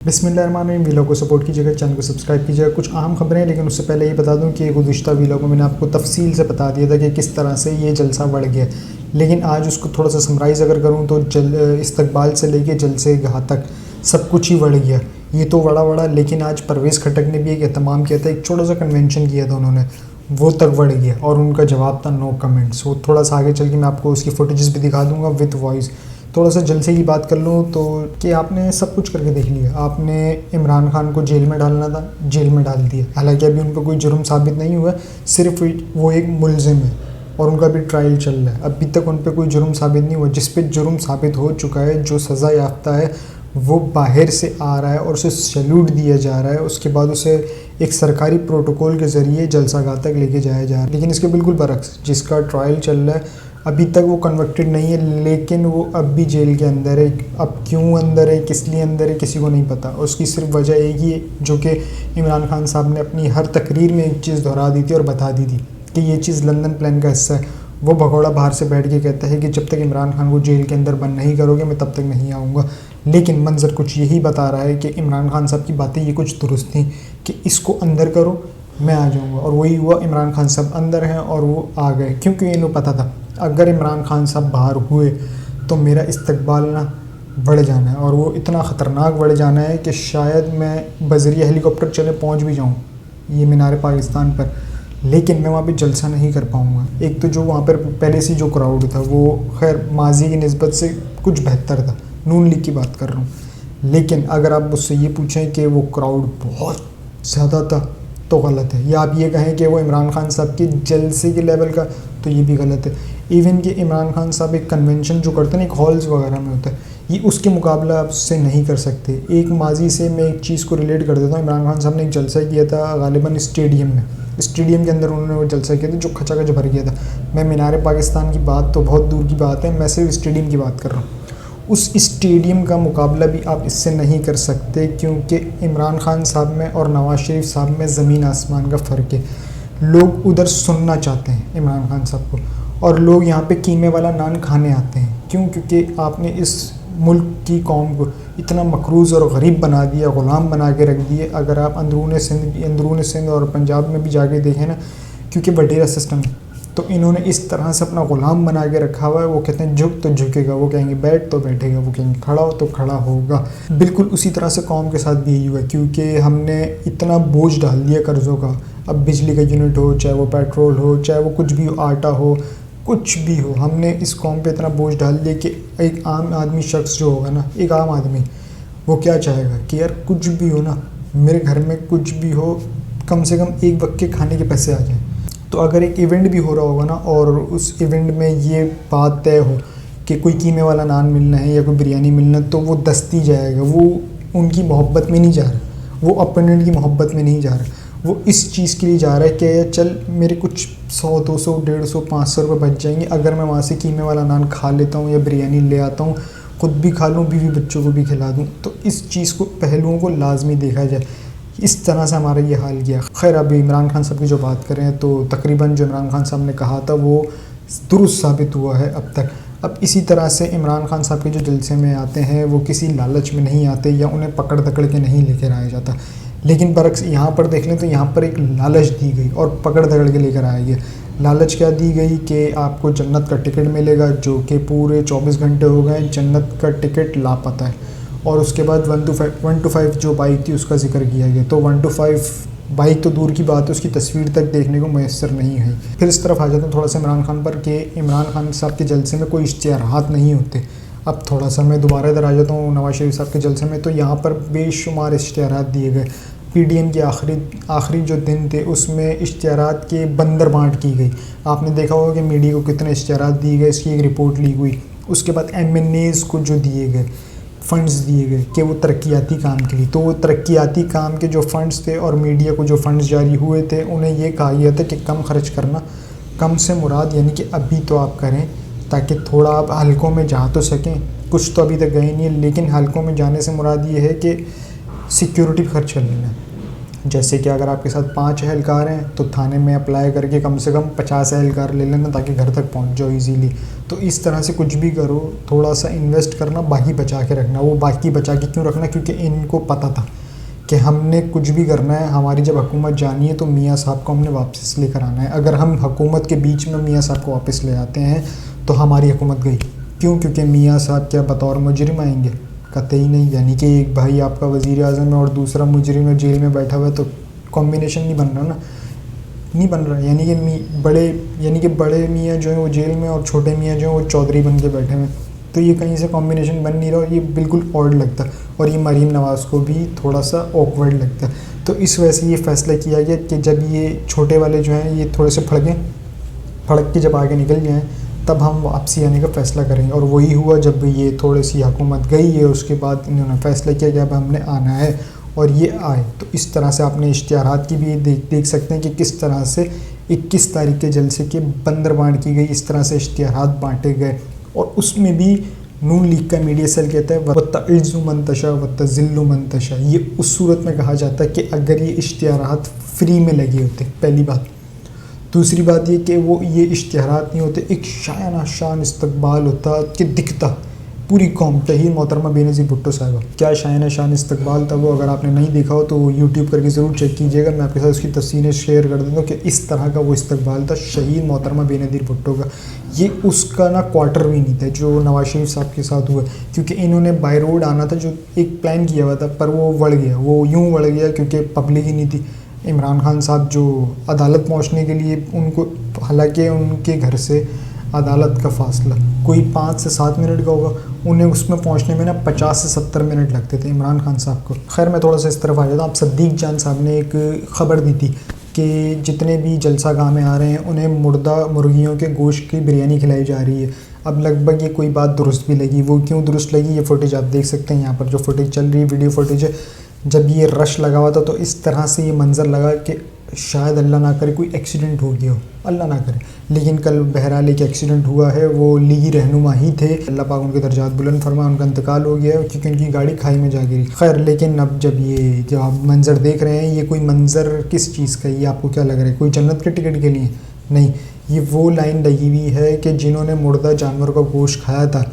बिस्मिल्लाहिर्रहमानिर्रहीम। वीलॉग को सपोर्ट कीजिएगा, चैनल को सब्सक्राइब कीजिएगा। कुछ अहम खबरें, लेकिन उससे पहले ये बता दूं कि गुज़िश्ता वीलॉग में मैंने आपको तफसील से बता दिया था कि किस तरह से ये जलसा बढ़ गया। लेकिन आज उसको थोड़ा सा समराइज़ अगर करूं तो इस्तकबाल से लेके जलसे गाह तक सब कुछ ही बढ़ गया। ये तो बड़ा, लेकिन आज परवेज़ खटक ने भी एक एहतमाम किया था, एक छोटा सा कन्वेंशन किया था उन्होंने, वो तक बढ़ गया और उनका जवाब था नो कमेंट्स। वो थोड़ा सा आगे चल के मैं आपको उसकी फुटेजेस भी दिखा दूंगा विद वॉइस। थोड़ा सा जलसे की बात कर लूँ तो कि आपने सब कुछ करके देख लिया। आपने इमरान खान को जेल में डालना था, जेल में डाल दिया। हालांकि अभी उन पर कोई जुर्म साबित नहीं हुआ, सिर्फ वो एक मुलजिम है और उनका भी ट्रायल चल रहा है। अभी तक उन पर कोई जुर्म साबित नहीं हुआ। जिस पे जुर्म साबित हो चुका है, जो सज़ा याफ्ता है, वो बाहर से आ रहा है और उसे सैल्यूट दिया जा रहा है। उसके बाद उसे एक सरकारी प्रोटोकॉल के ज़रिए जलसागाह तक लेके जाया जा रहा है। लेकिन इसके बिल्कुल बरक्स, जिसका ट्रायल चल रहा है, अभी तक वो कन्विक्टेड नहीं है, लेकिन वो अब भी जेल के अंदर है। अब क्यों अंदर है, किस लिए अंदर है, किसी को नहीं पता। उसकी सिर्फ वजह एक ही है, जो कि इमरान खान साहब ने अपनी हर तकरीर में एक चीज़ दोहरा दी थी और बता दी थी कि ये चीज़ लंदन प्लान का हिस्सा है। वो भगोड़ा बाहर से बैठ के कहता है कि जब तक इमरान खान को जेल के अंदर बंद नहीं करोगे, मैं तब तक नहीं आऊँगा। लेकिन मंजर कुछ यही बता रहा है कि इमरान खान साहब की बातें ये कुछ दुरुस्त थी कि इसको अंदर करो, मैं आ जाऊँगा। और वही हुआ, इमरान खान साहब अंदर हैं और वो आ गए, क्योंकि इन्हें पता था अगर इमरान खान साहब बाहर हुए तो मेरा इस्तकबाल ना बढ़ जाना है, और वो इतना ख़तरनाक बढ़ जाना है कि शायद मैं बज़रिया हेलीकॉप्टर चले पहुंच भी जाऊं ये मीनार पाकिस्तान पर, लेकिन मैं वहाँ पे जलसा नहीं कर पाऊँगा। एक तो जो वहाँ पर पहले से जो क्राउड था वो खैर माजी की निस्बत से कुछ बेहतर था, नून लीग की बात कर रहा हूँ। लेकिन अगर आप मुझसे ये पूछें कि वो क्राउड बहुत ज़्यादा था तो गलत है, या आप ये कहें कि वो इमरान खान साहब के जलसे के लेवल का, तो ये भी गलत है। इवन कि इमरान खान साहब एक कन्वेंशन जो करते हैं ना, एक हॉल्स वगैरह में होता है, ये उसके मुकाबला आप उससे नहीं कर सकते। एक माजी से मैं एक चीज़ को रिलेट कर देता हूँ। इमरान खान साहब ने एक जलसा किया था गालिबन स्टेडियम में, स्टेडियम के अंदर उन्होंने वो जलसा किया था जो खचाखच भर गया था। मैं मीनार पाकिस्तान की बात तो बहुत दूर की बात है, मैं सिर्फ स्टेडियम की बात कर रहा हूँ। उस स्टेडियम का मुकाबला भी आप इससे नहीं कर सकते, क्योंकि इमरान खान साहब में और नवाज़ शरीफ साहब में ज़मीन आसमान का फ़र्क है। लोग उधर सुनना चाहते हैं इमरान खान साहब को, और लोग यहाँ पे कीमे वाला नान खाने आते हैं। क्यों? क्योंकि आपने इस मुल्क की कौम को इतना मकरूज़ और गरीब बना दिया, ग़ुलाम बना के रख दिए। अगर आप अंदरून सिंध और पंजाब में भी जाके देखें ना, क्योंकि वडेरा सिस्टम है, तो इन्होंने इस तरह से अपना ग़ुलाम बना के रखा हुआ है। वो कहते हैं झुक तो झुकेगा, वो कहेंगे बैठ तो बैठेगा, वो कहेंगे खड़ा हो तो खड़ा होगा। बिल्कुल उसी तरह से कौम के साथ भी यही हुआ, क्योंकि हमने इतना बोझ डाल दिया कर्ज़ों का। अब बिजली का यूनिट हो, चाहे वो पेट्रोल हो, चाहे वो कुछ भी हो, आटा हो, कुछ भी हो, हमने इस कौम पे इतना बोझ डाल दिया कि एक आम आदमी शख्स जो होगा ना, एक आम आदमी, वो क्या चाहेगा कि यार कुछ भी हो ना, मेरे घर में कुछ भी हो, कम से कम एक वक्त के खाने के पैसे आ जाएँ। तो अगर एक इवेंट भी हो रहा होगा ना, और उस इवेंट में ये बात तय हो कि कोई कीमे वाला नान मिलना है या कोई बिरयानी मिलना है, तो वो दस्ती जाएगा। वो उनकी मोहब्बत में नहीं जा रहा, वो अपोनेंट की मोहब्बत में नहीं जा रहा, वो इस चीज़ के लिए जा रहा है कि चल मेरे कुछ 100, 200, 150, 500 रुपये बच जाएंगे अगर मैं वहाँ से कीमे वाला नान खा लेता हूँ या बिरयानी ले आता हूँ, ख़ुद भी खा लूँ, बीवी बच्चों को भी खिला दूँ। तो इस चीज़ को, पहलुओं को लाजमी देखा जाए। इस तरह से हमारा ये हाल किया। खैर, अभी इमरान खान साहब की जो बात करें तो तकरीबन जो इमरान खान साहब ने कहा था वो दुरुस्त साबित हुआ है अब तक। अब इसी तरह से इमरान खान साहब के जो जलसे में आते हैं वो किसी लालच में नहीं आते या उन्हें पकड़ दकड़ के नहीं लेकर आया जाता। लेकिन बरक्स यहाँ पर देख लें तो यहाँ पर एक लालच दी गई और पकड़ दकड़ के लेकर आया गया। लालच क्या दी गई कि आपको जन्नत का टिकट मिलेगा, जो कि पूरे 24 घंटे हो गए जन्नत का टिकट लापता है। और उसके बाद 1 to 5 जो बाइक थी उसका जिक्र किया गया, तो 1 to 5 बाइक तो दूर की बात है, उसकी तस्वीर तक देखने को मैसर नहीं है। फिर इस तरफ आ जाता हूँ थोड़ा सा इमरान खान पर कि इमरान खान साहब के जलसे में कोई इश्तिहारात नहीं होते। अब थोड़ा सा मैं दोबारा इधर आ जाता हूँ नवाज़ शरीफ साहब के जलसे में, तो यहाँ पर बेशुमार इश्तिहारात दिए गए। PDM के आखिरी जो दिन थे उसमें इश्तिहारात के बंदर बाँट की गई। आपने देखा होगा कि मीडिया को कितने इश्तिहारात दिए गए, इसकी एक रिपोर्ट ली हुई। उसके बाद MNAs को जो दिए गए फ़ंड्स दिए गए कि वो तरक्याती काम के लिए, तो वो तरक्याती काम के जो फ़ंड्स थे और मीडिया को जो फ़ंड्स जारी हुए थे, उन्हें ये कहा गया था कि कम खर्च करना। कम से मुराद यानी कि अभी तो आप करें ताकि थोड़ा आप हलकों में जा तो सकें। कुछ तो अभी तक गए नहीं है, लेकिन हलकों में जाने से मुराद ये है कि सिक्योरिटी पर खर्च कर लेना है। जैसे कि अगर आपके साथ 5 एहलकार हैं तो थाने में अप्लाई करके कम से कम 50 एहलकार ले लेना ताकि घर तक पहुंच जाओ इजीली। तो इस तरह से कुछ भी करो, थोड़ा सा इन्वेस्ट करना, बाकी बचा के रखना। वो बाकी बचा के क्यों रखना? क्योंकि इनको पता था कि हमने कुछ भी करना है, हमारी जब हुकूमत जानी है तो मियाँ साहब को हमने वापस लेकर आना है। अगर हम हुकूमत के बीच में मियाँ साहब को वापस ले आते हैं तो हमारी हुकूमत गई। क्यों? क्योंकि मियाँ साहब क्या बतौर मुजरिम आएंगे? कतई नहीं। यानी कि एक भाई आपका वज़ीर आज़म है और दूसरा मुजरिम है, जेल में बैठा हुआ है, तो कॉम्बिनेशन नहीं बन रहा ना, नहीं बन रहा। यानी कि बड़े मियाँ जो हैं वो जेल में और छोटे मियाँ जो हैं वो चौधरी बन के बैठे हुए हैं। तो ये कहीं से कॉम्बिनेशन बन नहीं रहा और ये बिल्कुल ऑड लगता है और ये मरीम नवाज़ को भी थोड़ा सा ऑकवर्ड लगता है। तो इस वजह से ये फ़ैसला किया गया कि जब ये छोटे वाले जो हैं ये थोड़े से फड़क के जब आगे निकल जाएँ तब हम वापसी आने का फ़ैसला करेंगे। और वही हुआ, जब ये थोड़ी सी हुकूमत गई है उसके बाद इन्होंने फ़ैसला किया कि अब हमने आना है और ये आए। तो इस तरह से आपने इश्तिहारात की भी देख सकते हैं कि किस तरह से 21 तारीख के जलसे के बंदरबांट की गई, इस तरह से इश्तिहारात बांटे गए। और उसमें भी नून लीग का मीडिया सेल कहता है वत्तइज़्ज़ु मन तशा वत्तज़िल्लु मन तशा। ये उस सूरत में कहा जाता है कि अगर ये इश्तिहारात फ्री में लगे होते, पहली बात। दूसरी बात ये कि वो ये इश्तिहारात नहीं होते, एक शायाना शान इस्तकबाल होता कि दिखता पूरी कौम। तहीर मोहतरमा बेनज़ीर भुट्टो साहिबा, क्या शायाना शान इस्तकबाल था वो। अगर आपने नहीं देखा हो तो यूट्यूब करके ज़रूर चेक कीजिएगा। मैं आपके साथ उसकी तस्वीरें शेयर कर देता हूँ कि इस तरह का वो इस्तकबाल था शहीद मोहतरमा बेनज़ीर भुट्टो का। ये उसका ना क्वार्टर भी नहीं था जो नवाज शरीफ साहब के साथ हुआ, क्योंकि इन्होंने बाय रोड आना था, जो एक प्लान किया हुआ था, पर वो बढ़ गया। वो यूँ बढ़ गया क्योंकि पब्लिक ही नहीं थी। इमरान खान साहब जो अदालत पहुंचने के लिए उनको, हालांकि उनके घर से अदालत का फ़ासला कोई 5 से 7 मिनट का होगा, उन्हें उसमें पहुंचने में ना 50 से 70 मिनट लगते थे इमरान खान साहब को। खैर मैं थोड़ा सा इस तरफ आ जाता हूँ। आप सद्दीक जान साहब ने एक ख़बर दी थी कि जितने भी जलसा गाह में आ रहे हैं उन्हें मुर्दा मुर्गियों के गोश्त की बिरयानी खिलाई जा रही है। अब लगभग ये कोई बात दुरुस्त भी लगी। वो क्यों दुरुस्त लगी, ये फुटेज आप देख सकते हैं। यहाँ पर जो फुटेज चल रही है, वीडियो फुटेज है, जब ये रश लगा हुआ था तो इस तरह से ये मंज़र लगा कि शायद अल्लाह ना करे कोई एक्सीडेंट हो गया हो, अल्लाह ना करे। लेकिन कल बहरहाल एक एक्सीडेंट हुआ है। वो लीगी रहनुमा ही थे, अल्लाह पाक उनके दर्जात बुलंद फरमा, उनका इंतकाल हो गया है क्योंकि उनकी गाड़ी खाई में जा गिरी। खैर, लेकिन अब जब आप मंज़र देख रहे हैं, ये कोई मंज़र किस चीज़ का, ये आपको क्या लग रहा है कोई जन्नत के टिकट के लिए? नहीं, ये वो लाइन लगी हुई है कि जिन्होंने मुर्दा जानवर का गोश्त खाया था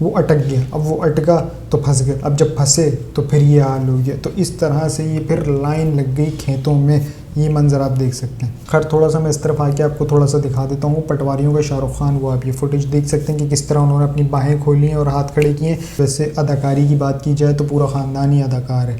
वो अटक गया। अब वो अटका तो फंस गया, अब जब फंसे तो फिर ये हाल हो गया। तो इस तरह से ये फिर लाइन लग गई खेतों में। ये मंज़र आप देख सकते हैं। खैर थोड़ा सा मैं इस तरफ आके आपको थोड़ा सा दिखा देता हूँ पटवारियों का शाहरुख खान। वो आप ये फुटेज देख सकते हैं कि किस तरह उन्होंने अपनी बाहें खोली हैं और हाथ खड़े किए। वैसे अदाकारी की बात की जाए तो पूरा ख़ानदान ही अदाकार है,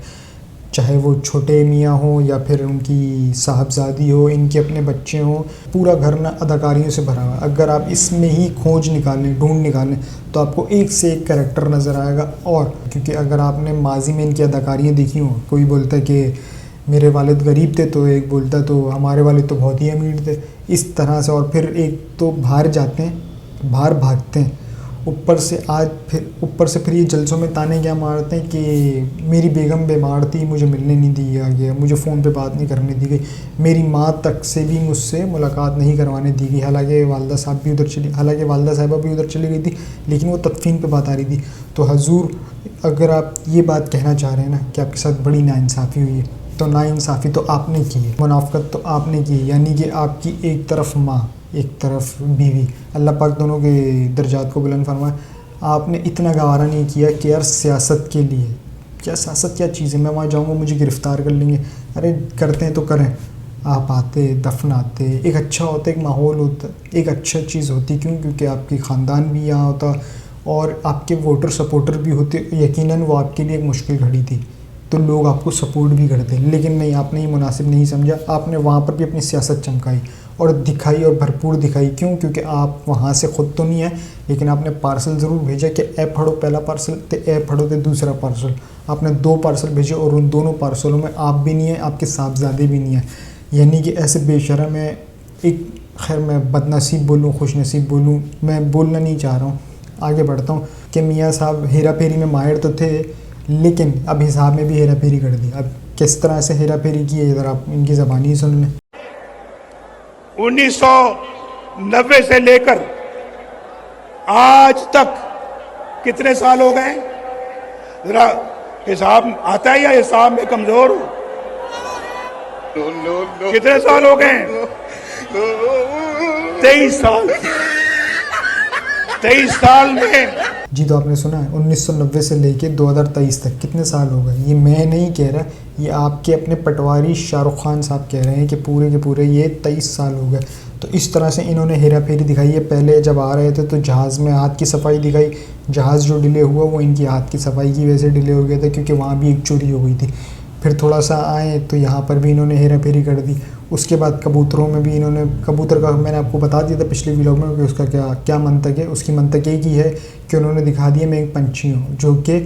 चाहे वो छोटे मियाँ हों या फिर उनकी साहबजादी हो, इनके अपने बच्चे हों, पूरा घर ना अदाकारियों से भरा हुआ है। अगर आप इसमें ही खोज निकालें, ढूंढ निकालें तो आपको एक से एक कैरेक्टर नज़र आएगा। और क्योंकि अगर आपने माजी में इनकी अदाकारियाँ देखी हों, कोई बोलता है कि मेरे वालिद गरीब थे, तो एक बोलता तो हमारे वालिद तो बहुत ही अमीर थे, इस तरह से। और फिर एक तो बाहर जाते हैं, बाहर भागते हैं, ऊपर से फिर ये जलसों में ताने क्या मारते हैं कि मेरी बेगम बीमार थी, मुझे मिलने नहीं दिया गया, मुझे फ़ोन पे बात नहीं करने दी गई, मेरी माँ तक से भी मुझसे मुलाकात नहीं करवाने दी गई। हालांकि वालदा साहिबा भी उधर चली गई थी, लेकिन वो तदफीन पे बात आ रही थी। तो हजूर, अगर आप ये बात कहना चाह रहे हैं ना कि आपके साथ बड़ी नाइंसाफ़ी हुई है, तो नाइंसाफ़ी तो आपने की है, मुनाफ़क़त तो आपने की है। यानी कि आपकी एक तरफ माँ, एक तरफ बीवी, अल्लाह पाक दोनों के दर्जात को बुलंद फरमाए। आपने इतना गवारा नहीं किया कि यार सियासत के लिए, क्या सियासत क्या चीज़ है, मैं वहाँ जाऊँगा मुझे गिरफ़्तार कर लेंगे। अरे करते हैं तो करें, आप आते दफनाते, एक अच्छा होता, एक माहौल होता, एक अच्छा चीज़ होती। क्यों? क्योंकि आपकी ख़ानदान भी यहाँ होता और आपके वोटर सपोर्टर भी होते। यकीनन वो आपके लिए एक मुश्किल घड़ी थी, तो लोग आपको सपोर्ट भी करते। लेकिन नहीं, आपने ये मुनासिब नहीं समझा। आपने वहाँ पर भी अपनी सियासत चमकाई और दिखाई, और भरपूर दिखाई। क्यों? क्योंकि आप वहाँ से ख़ुद तो नहीं है, लेकिन आपने पार्सल ज़रूर भेजा कि ए पढ़ो पहला पार्सल, तो ए पढ़ो तो दूसरा पार्सल। आपने 2 पार्सल भेजे और उन दोनों पार्सलों में आप भी नहीं है, आपके साहबजादे भी नहीं है। यानी कि ऐसे बेशर्म है एक, खैर मैं बदनसीब बोलूँ खुश नसीब बोलूँ, मैं बोलना नहीं चाह रहा हूँ, आगे बढ़ता हूँ कि मियाँ साहब हेरा फेरी में माहिर तो थे, लेकिन अब हिसाब में भी हेरा फेरी कर दी। अब किस तरह से हेरा फेरी की है, इधर आप इनकी ज़बानी ही सुन लें। 1990 से लेकर आज तक कितने साल हो गए? जरा हिसाब आता है या हिसाब में कमजोर हो? कितने साल हो गए? 23 साल। 23 साल में। जी, तो आपने सुना है 1990 से लेके 2023 तक कितने साल हो गए। ये मैं नहीं कह रहा, ये आपके अपने पटवारी शाहरुख खान साहब कह रहे हैं कि पूरे के पूरे ये 23 साल हो गए। तो इस तरह से इन्होंने हेरा फेरी दिखाई है। पहले जब आ रहे थे तो जहाज़ में हाथ की सफाई दिखाई, जहाज़ जो डिले हुआ वो इनकी हाथ की सफाई की वजह से डिले हो गया था, क्योंकि वहाँ भी एक चोरी हो गई थी। फिर थोड़ा सा आए तो यहाँ पर भी इन्होंने हेरा फेरी कर दी। उसके बाद कबूतरों में भी इन्होंने, कबूतर का मैंने आपको बता दिया था पिछले व्लॉग में कि उसका क्या मंतक है। उसकी मंतक एक ही है कि उन्होंने दिखा दिया मैं एक पंछी हूँ जो कि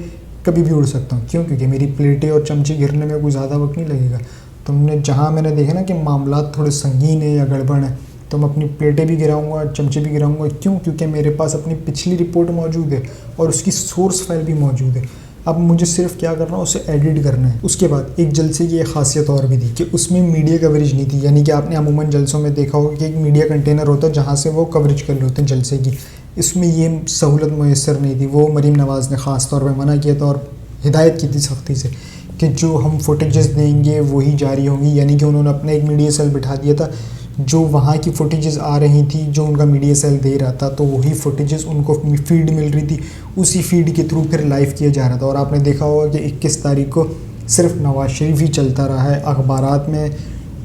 कभी भी उड़ सकता हूँ। क्यों? क्योंकि मेरी प्लेटें और चमचे गिरने में कोई ज़्यादा वक्त नहीं लगेगा। तो हमने जहाँ मैंने देखा ना कि मामला थोड़े संगीन है या गड़बड़ है, तो मैं अपनी प्लेटें भी गिराऊंगा, चमचे भी गिराऊंगा। क्यों? क्योंकि मेरे पास अपनी पिछली रिपोर्ट मौजूद है और उसकी सोर्स फाइल भी मौजूद है। अब मुझे सिर्फ क्या करना है, उसे एडिट करना है। उसके बाद एक जलसे की एक खासियत और भी थी कि उसमें मीडिया कवरेज नहीं थी। यानी कि आपने अमूमन जलसों में देखा होगा कि एक मीडिया कंटेनर होता है जहाँ से वो कवरेज कर रहे होते हैं जलसे की। इसमें ये सहूलत मैसर नहीं थी। वो मरीम नवाज़ ने ख़ास तौर पर मना किया था और हिदायत की थी सख्ती से कि जो हम फुटेजेस देंगे वही जारी होंगी। यानी कि उन्होंने अपना एक मीडिया सेल बिठा दिया था, जो वहाँ की फुटेजेस आ रही थी जो उनका मीडिया सेल दे रहा था, तो वही फुटेजेस उनको फीड मिल रही थी, उसी फीड के थ्रू फिर लाइव किया जा रहा था। और आपने देखा होगा कि 21 तारीख को सिर्फ नवाज शरीफ ही चलता रहा है अखबारात में,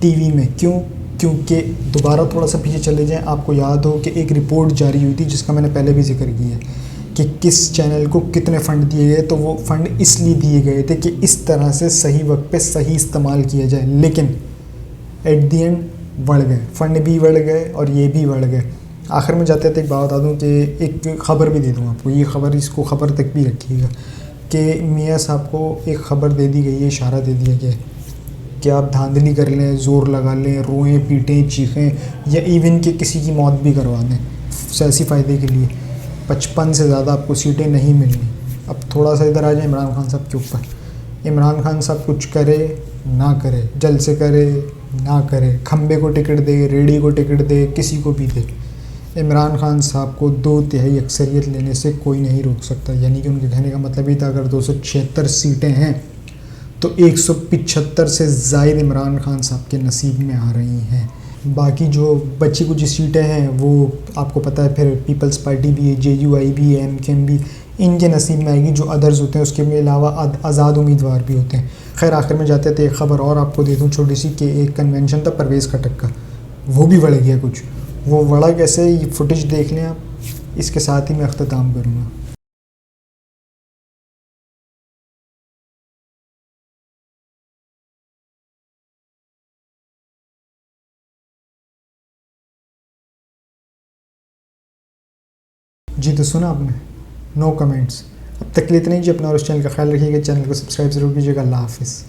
टीवी में। क्यों? क्योंकि दोबारा थोड़ा सा पीछे चले जाएं, आपको याद हो कि एक रिपोर्ट जारी हुई थी जिसका मैंने पहले भी जिक्र किया है कि किस चैनल को कितने फ़ंड दिए गए। तो वो फ़ंड इसलिए दिए गए थे कि इस तरह से सही वक्त पे सही इस्तेमाल किया जाए। लेकिन एट दी एंड बढ़ गए, फ़ंड भी बढ़ गए और ये भी बढ़ गए। आखिर में जाते थे एक बात बता दूँ कि एक ख़बर भी दे दूँ आपको, ये ख़बर, इसको ख़बर तक भी रखिएगा कि मियाँ साहब को एक ख़बर दे दी गई है, इशारा दे दिया गया है कि आप धांधली कर लें, ज़ोर लगा लें, रोएं, पीटें, चीखें या इवन कि किसी की मौत भी करवा दें सियासी फ़ायदे के लिए, 55 से ज़्यादा आपको सीटें नहीं मिलनी। अब थोड़ा सा इधर आ जाए इमरान खान साहब के ऊपर। इमरान खान साहब कुछ करे ना करे, जलसे करे ना करे, खंबे को टिकट दे, रेडी को टिकट दे, किसी को भी दे, इमरान खान साहब को 2/3 अक्सरियत लेने से कोई नहीं रोक सकता। यानी कि उनके कहने का मतलब ये था अगर 276 सीटें हैं तो 175 से ज़ायद इमरान खान साहब के नसीब में आ रही हैं। बाकी जो बची कुछ सीटें हैं वो आपको पता है, फिर पीपल्स पार्टी भी है, JUI भी है, MKM भी, इनके नसीब में आएगी। जो अदर्स होते हैं उसके अलावा आज़ाद उम्मीदवार भी होते हैं। खैर आखिर में जाते थे एक ख़बर और आपको दे दूँ छोटी सी, कि एक कन्वेंशन था परवेज़ खटक का, वो भी बढ़ गया कुछ। वो बढ़ा कैसे, ये फुटेज देख लें आप, इसके साथ ही मैं अख्ताम करूँगा। जी, तो सुना आपने, नो कमेंट्स। अब तक के लिए इतना ही जी। अपना और उस चैनल का ख्याल रखिएगा, चैनल को सब्सक्राइब ज़रूर कीजिएगा। अल्लाह हाफ़िज़।